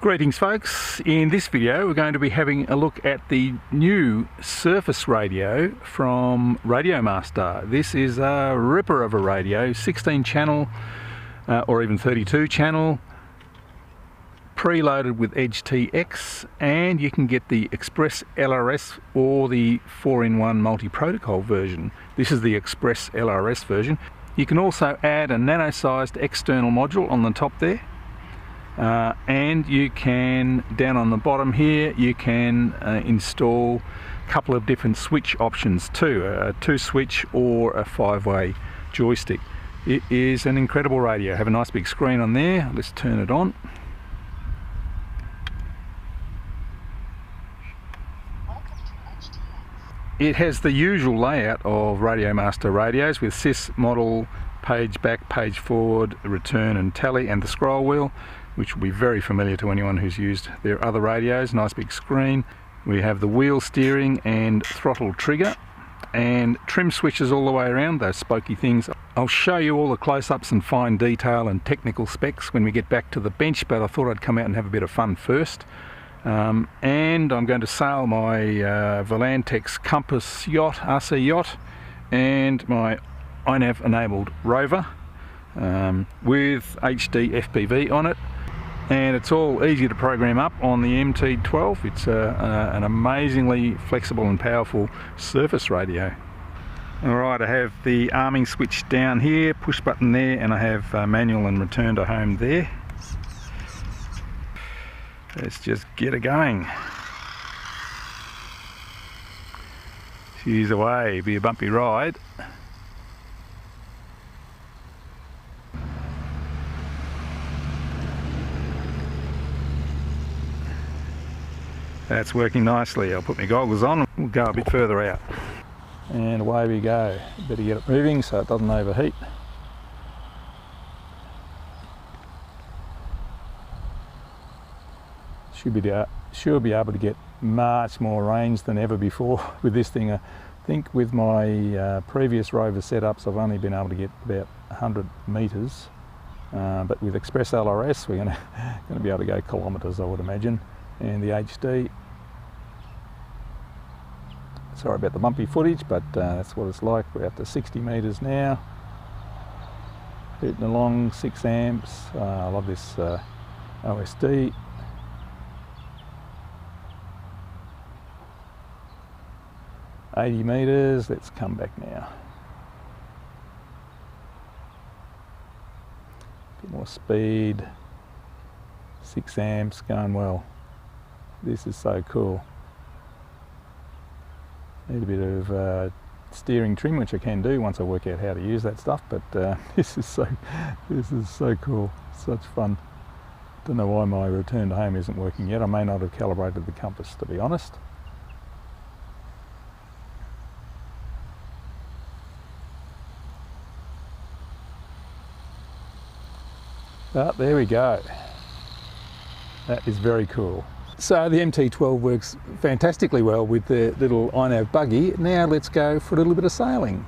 Greetings folks, in this video we're going to be having a look at the new Surface radio from RadioMaster. This is a ripper of a radio, 16 channel or even 32 channel, preloaded with Edge TX, and you can get the Express ELRS or the 4-in-1 multi-protocol version. This is the Express ELRS version. You can also add a nano-sized external module on the top there. And you can, down on the bottom here, you can install a couple of different switch options too, a 2-switch or a 5-way joystick. It is an incredible radio. Have a nice big screen on there. Let's turn it on. It has the usual layout of RadioMaster radios with sys model, page back, page forward, return and tally, and the scroll wheel, which will be very familiar to anyone who's used their other radios. Nice big screen. We have the wheel steering and throttle trigger, and trim switches all the way around, those spokey things. I'll show you all the close-ups and fine detail and technical specs when we get back to the bench, but I thought I'd come out and have a bit of fun first. And I'm going to sail my Volantex Compass yacht, RC yacht, and my iNav enabled rover with HD FPV on it. And it's all easy to program up on the MT12. It's an amazingly flexible and powerful surface radio. Alright, I have the arming switch down here, push button there, and I have manual and return to home there. Let's just get it going. She's away, be a bumpy ride. That's working nicely. I'll put my goggles on and we'll go a bit further out. And away we go. Better get it moving so it doesn't overheat. Should be able to get much more range than ever before with this thing. I think with my previous rover setups I've only been able to get about 100 metres, but with Express ELRS we're going to be able to go kilometres, I would imagine. And the HD, sorry about the bumpy footage, but that's what it's like. We're up to 60 metres now, hitting along 6 amps. I love this OSD. $80 metres, let's come back now. Bit more speed, 6 amps, going well. This is so cool. Need a bit of steering trim, which I can do once I work out how to use that stuff, but this is so cool, such fun. Don't know why my return to home isn't working yet. I may not have calibrated the compass, to be honest. But there we go. That is very cool. So the MT12 works fantastically well with the little iNav buggy. Now let's go for a little bit of sailing.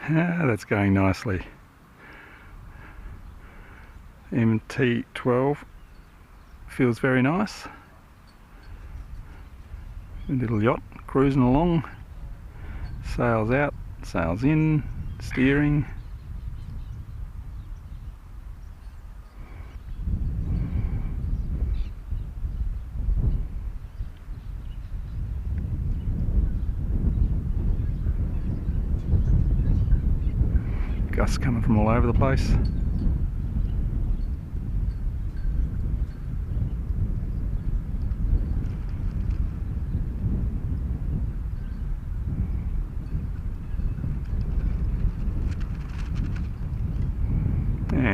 That's going nicely. MT12 feels very nice. A little yacht cruising along. Sails out, sails in, steering. Gusts coming from all over the place.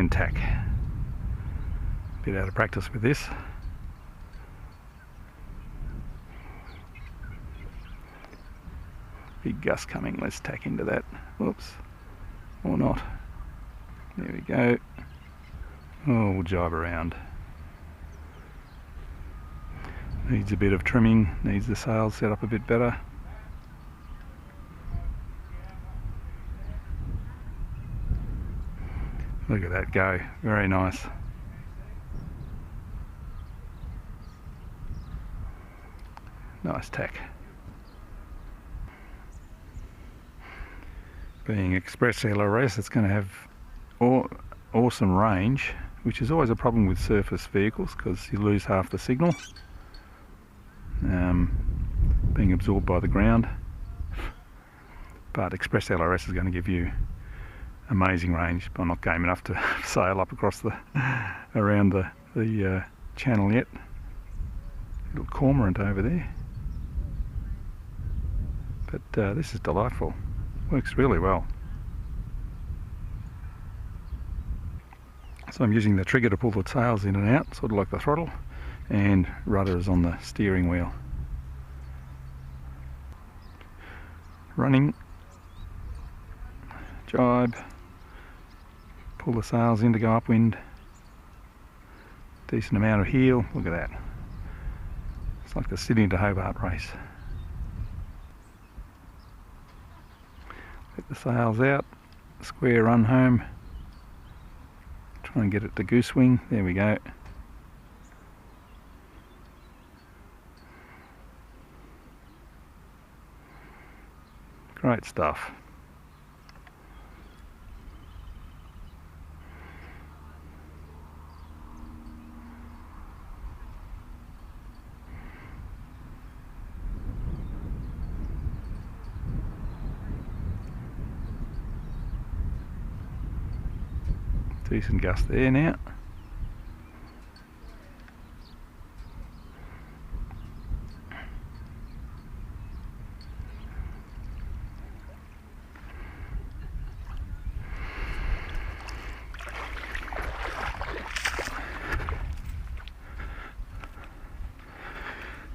return tack. Bit out of practice with this. Big gust coming, let's tack into that. Whoops, or not. There we go. Oh, we'll jibe around. Needs a bit of trimming, needs the sails set up a bit better. Look at that go, very nice. Nice tack. Being Express ELRS, it's going to have awesome range, which is always a problem with surface vehicles because you lose half the signal being absorbed by the ground. But Express ELRS is going to give you amazing range. I'm not game enough to sail up across around the channel yet. Little cormorant over there. But this is delightful. Works really well. So I'm using the trigger to pull the sails in and out, sort of like the throttle, and rudder is on the steering wheel. Running, jibe, pull the sails in to go upwind. Decent amount of heel, look at that. It's like the Sydney to Hobart race. Let the sails out, square run home. Try and get it to goose wing, there we go. Great stuff. Decent gust there now.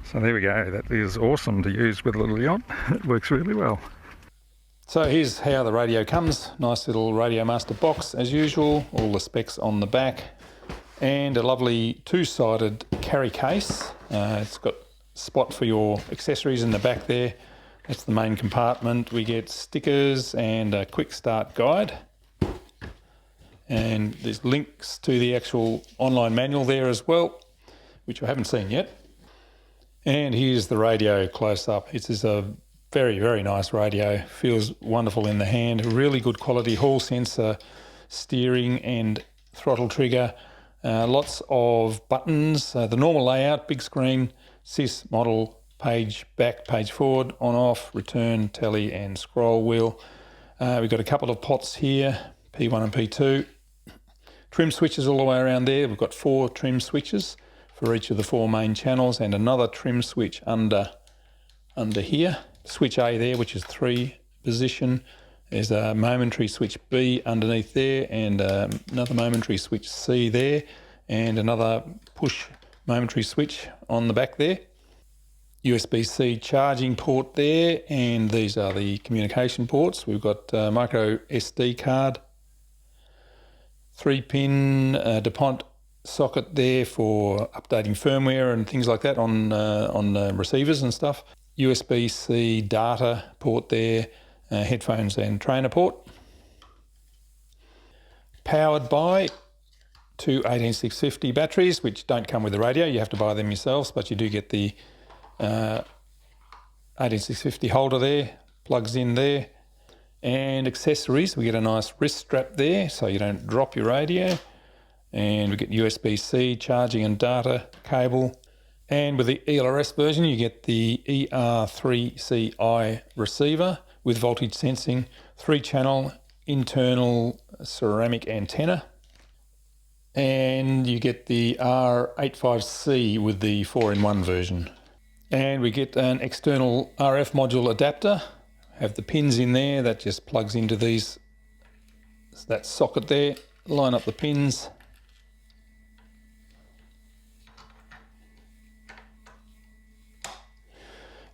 So there we go, that is awesome to use with a little yacht. It works really well. So here's how the radio comes. Nice little RadioMaster box as usual, all the specs on the back, and a lovely two-sided carry case. It's got a spot for your accessories in the back there. That's the main compartment. We get stickers and a quick start guide. And there's links to the actual online manual there as well, which I haven't seen yet. And here's the radio close up. It is a very, very nice radio. Feels wonderful in the hand. Really good quality hall sensor, steering and throttle trigger. Lots of buttons. The normal layout, big screen, sys, model, page back, page forward, on off, return, tally and scroll wheel. We've got a couple of pots here, P1 and P2. Trim switches all the way around there. We've got 4 trim switches for each of the 4 main channels, and another trim switch under here. Switch A there, which is 3 position. There's a momentary switch B underneath there, and another momentary switch C there, and another push momentary switch on the back there. USB-C charging port there, and these are the communication ports. We've got micro SD card, 3-pin DuPont socket there for updating firmware and things like that on receivers and stuff. USB-C data port there, headphones and trainer port. Powered by 2 18650 batteries, which don't come with the radio. You have to buy them yourselves, but you do get the 18650 holder there, plugs in there. And accessories, we get a nice wrist strap there so you don't drop your radio. And we get USB-C charging and data cable. And with the ELRS version, you get the ER3CI receiver with voltage sensing, 3-channel internal ceramic antenna. And you get the R85C with the 4-in-1 version. And we get an external RF module adapter. Have the pins in there that just plugs into that socket there. line up the pins.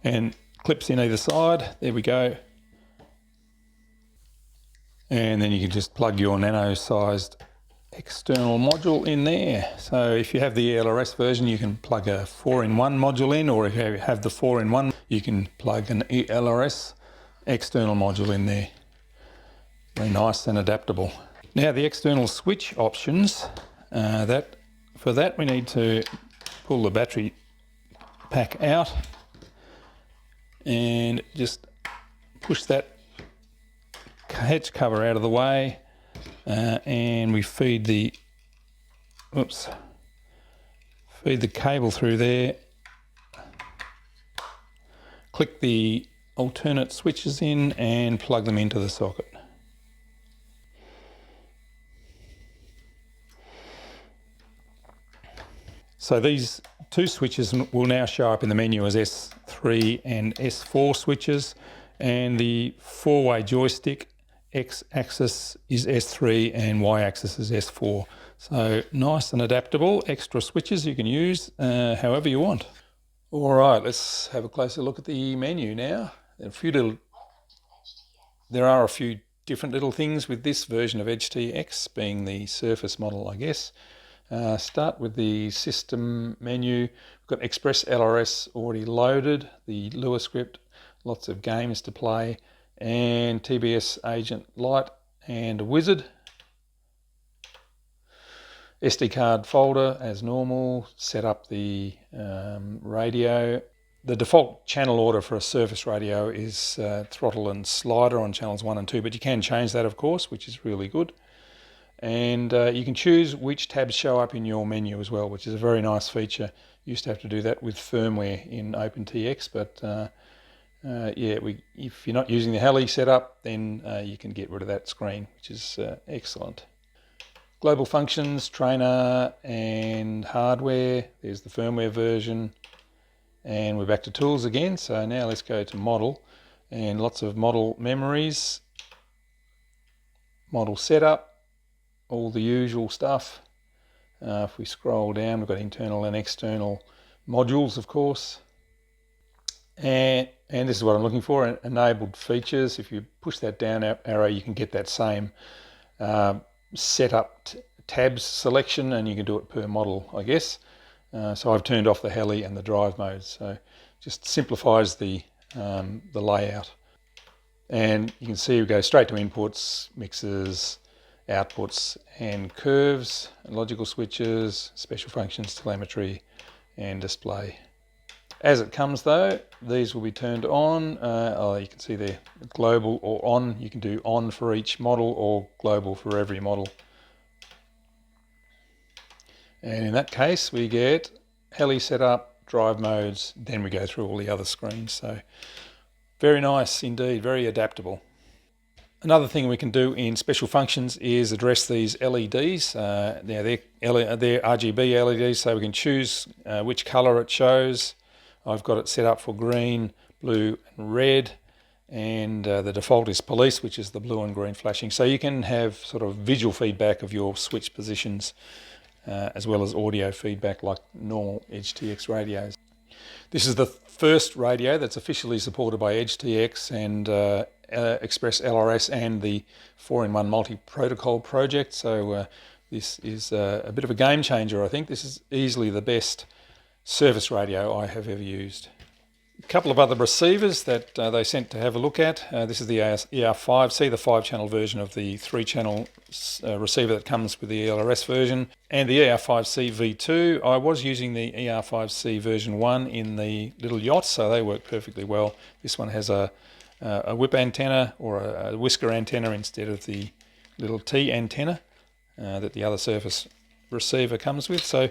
And clips in either side. There we go. And then you can just plug your nano-sized external module in there. So if you have the ELRS version, you can plug a 4-in-1 module in, or if you have the 4-in-1, you can plug an ELRS external module in there. Very nice and adaptable. Now the external switch options, for that we need to pull the battery pack out and just push that hedge cover out of the way, and we feed the cable through there. Click the alternate switches in and plug them into the socket. So these two switches will now show up in the menu as S3 and S4 switches, and the 4-way joystick X-axis is S3 and Y-axis is S4. So nice and adaptable, extra switches you can use however you want. All right, let's have a closer look at the menu now. There are a few different little things with this version of EdgeTX, being the Surface model, I guess. Start with the system menu. We've got Express LRS already loaded, the Lua script, lots of games to play, and TBS Agent Lite and a wizard. SD card folder as normal. Set up the radio. The default channel order for a Surface radio is throttle and slider on channels 1 and 2, but you can change that, of course, which is really good. And you can choose which tabs show up in your menu as well, which is a very nice feature. Used to have to do that with firmware in OpenTX, but if you're not using the Heli setup, then you can get rid of that screen, which is excellent. Global functions, trainer and hardware. There's the firmware version. And we're back to tools again. So now let's go to model, and lots of model memories, model setup, all the usual stuff. If we scroll down, we've got internal and external modules, of course. And this is what I'm looking for, enabled features. If you push that down arrow, you can get that same setup tabs selection, and you can do it per model, I guess. So I've turned off the heli and the drive modes, so just simplifies the layout. And you can see we go straight to inputs, mixers, outputs and curves, logical switches, special functions, telemetry and display. As it comes though, these will be turned on. You can see there, global or on. You can do on for each model or global for every model. And in that case, we get heli setup, drive modes, then we go through all the other screens. So very nice indeed, very adaptable. Another thing we can do in special functions is address these LEDs. They're RGB LEDs, so we can choose which color it shows. I've got it set up for green, blue and red, and the default is police, which is the blue and green flashing. So you can have sort of visual feedback of your switch positions, as well as audio feedback like normal EdgeTX radios. This is the first radio that's officially supported by EdgeTX and Express LRS and the 4-in-1 multi-protocol project. So this is a bit of a game changer, I think. This is easily the best Surface radio I have ever used. A couple of other receivers that they sent to have a look at. This is the ER5C, the 5-channel version of the 3-channel receiver that comes with the ELRS version, and the ER5C V2. I was using the ER5C version 1 in the little yacht, so they work perfectly well. This one has a whip antenna or a whisker antenna instead of the little T antenna that the other Surface receiver comes with. So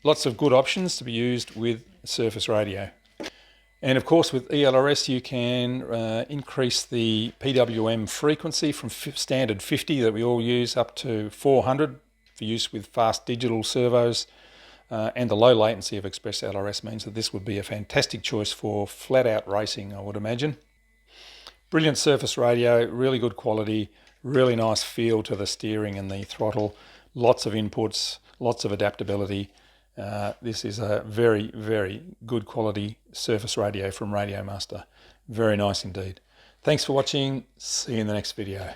lots of good options to be used with Surface radio. And of course with ELRS you can increase the PWM frequency from standard 50 that we all use up to 400 for use with fast digital servos, and the low latency of Express LRS means that this would be a fantastic choice for flat out racing, I would imagine. Brilliant Surface radio, really good quality, Really nice feel to the steering and the throttle. Lots of inputs, lots of adaptability. This is a very, very good quality surface radio from RadioMaster. Very nice indeed. Thanks for watching. See you in the next video.